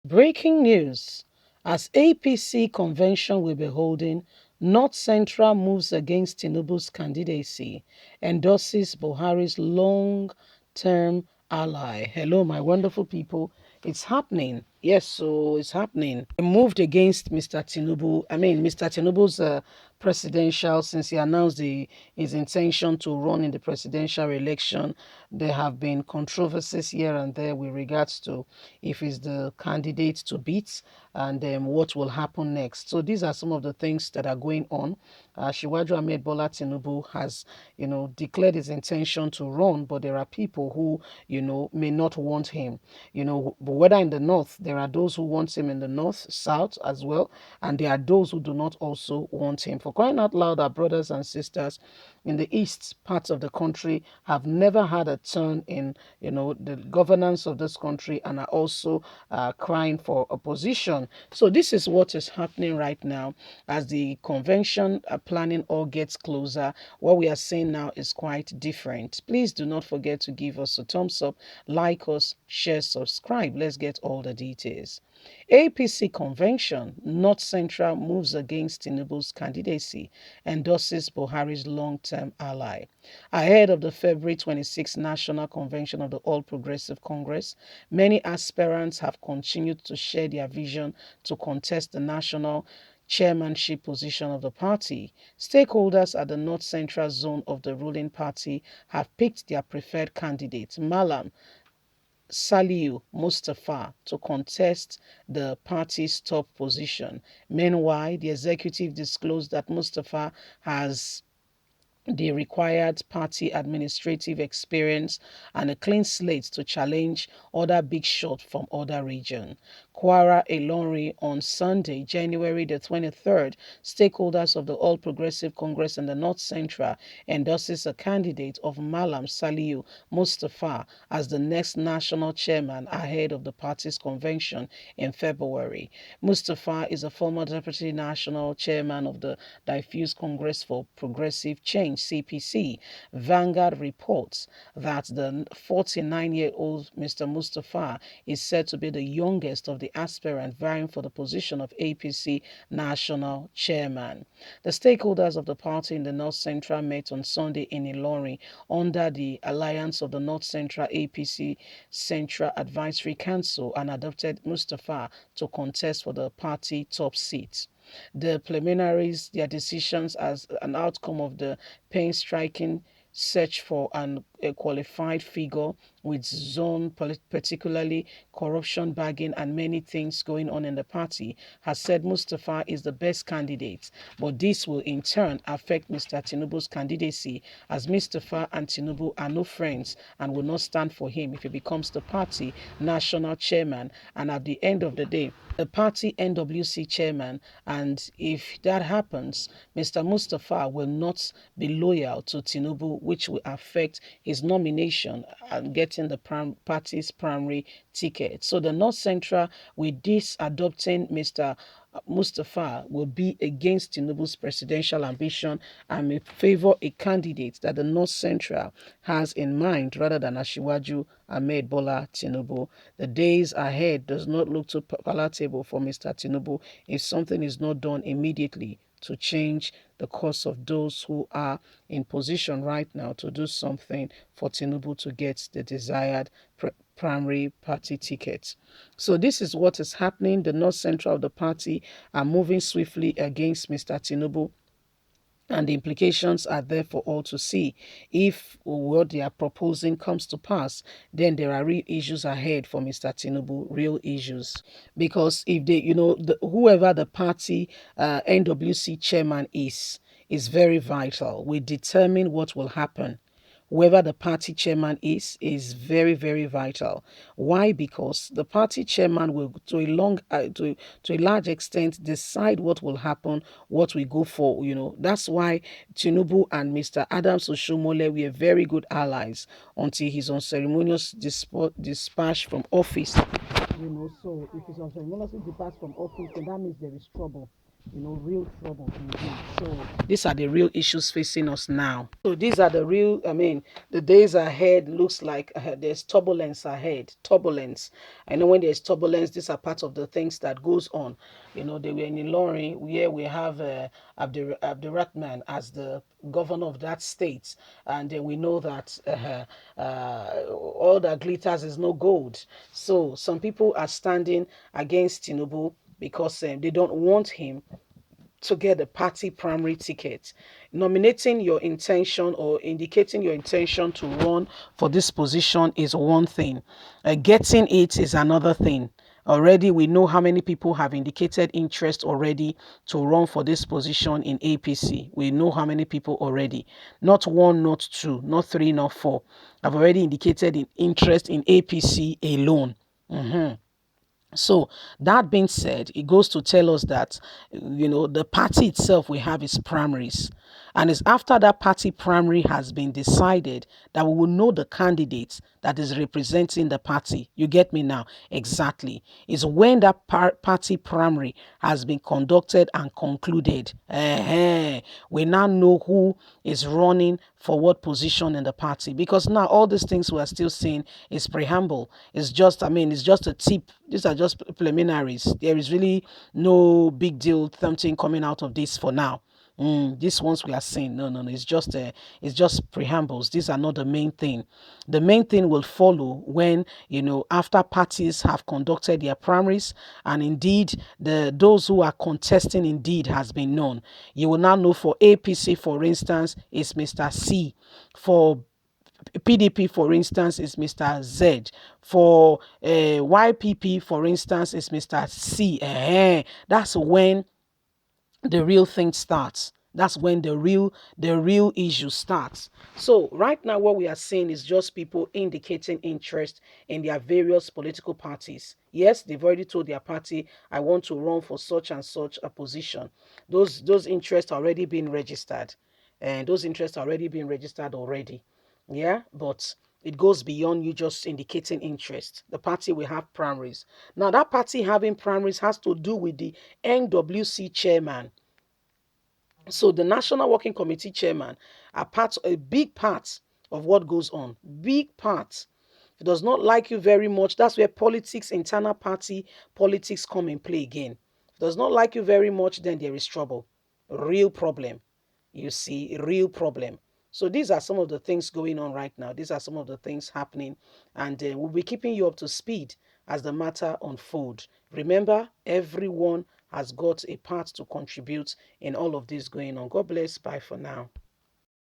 Breaking news. As APC convention will be holding, North Central moves against Tinubu's candidacy, endorses Buhari's long-term ally. Hello, my wonderful people. It's happening. Yes, so it's happening. They moved against Mr. Tinubu. Mr. Tinubu's presidential, since he announced his intention to run in the presidential election. There have been controversies here and there with regards to if he's the candidate to beat and what will happen next. So these are some of the things that are going on. Shiwaju Ahmed Bola Tinubu has, declared his intention to run, but there are people who, may not want him. But whether in the north, there are those who want him in the north, south as well, and there are those who do not also want him. For crying out loud, our brothers and sisters in the east parts of the country have never had a turn in, the governance of this country and are also crying for opposition. So this is what is happening right now as the convention planning all gets closer. What we are seeing now is quite different. Please do not forget to give us a thumbs up, like us, share, subscribe. Let's get all the details. APC convention, North Central moves against Tinubu's candidacy, endorses Buhari's long-term ally. Ahead of the February 26th National Convention of the All Progressive Congress, many aspirants have continued to share their vision to contest the national chairmanship position of the party. Stakeholders at the North Central zone of the ruling party have picked their preferred candidate, Malam Saliu Mustafa, to contest the party's top position. Meanwhile, the executive disclosed that Mustafa has the required party administrative experience and a clean slate to challenge other big shots from other regions. Kwara Ilori on Sunday, January the 23rd, stakeholders of the All Progressive Congress in the North Central endorses a candidate of Malam Saliu Mustafa as the next national chairman ahead of the party's convention in February. Mustafa is a former deputy national chairman of the Diffuse Congress for Progressive Change (CPC). Vanguard reports that the 49-year-old Mr. Mustafa is said to be the youngest of the aspirants vying for the position of APC national chairman. The stakeholders of the party in the North Central met on Sunday in Ilori under the Alliance of the North Central APC Central Advisory Council and adopted Mustafa to contest for the party top seat. The preliminaries, their decisions as an outcome of the painstaking search for a qualified figure with zone, particularly corruption bagging and many things going on in the party, has said Mustafa is the best candidate. But this will in turn affect Mr. Tinubu's candidacy, as Mustafa and Tinubu are no friends and will not stand for him if he becomes the party national chairman and at the end of the day the party NWC chairman. And if that happens, Mr. Mustafa will not be loyal to Tinubu, which will affect his nomination and getting the party's primary ticket. So the North Central, with this adopting Mr. Mustafa, will be against Tinubu's presidential ambition and may favor a candidate that the North Central has in mind rather than Ashiwaju Ahmed Bola Tinubu. The days ahead does not look too palatable for Mr. Tinubu if something is not done immediately to change the course of those who are in position right now to do something for Tinubu to get the desired primary party ticket. So this is what is happening. The North Central of the party are moving swiftly against Mr. Tinubu, and the implications are there for all to see. If what they are proposing comes to pass, then there are real issues ahead for Mr. Tinubu, real issues. Because if they, whoever the party NWC chairman is very vital. We determine what will happen. Whoever the party chairman is very, very vital. Why? Because the party chairman will, to a large extent, decide what will happen, what we go for. That's why Tinubu and Mr. Adams Oshomole were very good allies until his unceremonious dispatch from office. So if he's unceremoniously departs from office, then that means there is trouble. real trouble indeed. So these are the real issues facing us now. So these are the real, the days ahead looks like there's turbulence ahead. Turbulence. I know when there's turbulence, these are part of the things that goes on. They were in Ilorin, where we have Abdurrahman as the governor of that state, and then we know that all that glitters is no gold. So some people are standing against Tinubu because they don't want him to get the party primary ticket. Nominating your intention or indicating your intention to run for this position is one thing. Getting it is another thing. Already, we know how many people have indicated interest already to run for this position in APC. We know how many people already. Not one, not two, not three, not four. Have already indicated an interest in APC alone. So that being said, it goes to tell us that, the party itself we have is primaries. And it's after that party primary has been decided that we will know the candidate that is representing the party. You get me now? Exactly. It's when that party primary has been conducted and concluded. We now know who is running for what position in the party. Because now all these things we are still seeing is preamble. It's just a tip. These are just preliminaries. There is really no big deal something coming out of this for now. These ones we are seeing, no. It's just preambles. These are not the main thing. The main thing will follow when, after parties have conducted their primaries, and indeed those who are contesting indeed has been known. You will now know for APC, for instance, is Mr. C. For PDP, for instance, is Mr. Z. For YPP, for instance, is Mr. C. That's when the real thing starts. That's when the real issue starts. So right now what we are seeing is just people indicating interest in their various political parties. Yes, they've already told their party, I want to run for such and such a position. Those interests are already being registered. And those interests are already being registered already. Yeah, but it goes beyond you just indicating interest. The party will have primaries. Now, that party having primaries has to do with the NWC chairman. So the National Working Committee chairman are a big part of what goes on. Big part. If it does not like you very much, that's where politics, internal party politics come in play again. If it does not like you very much, then there is trouble. Real problem. You see, real problem. So these are some of the things going on right now. These are some of the things happening. And we'll be keeping you up to speed as the matter unfolds. Remember, everyone has got a part to contribute in all of this going on. God bless. Bye for now.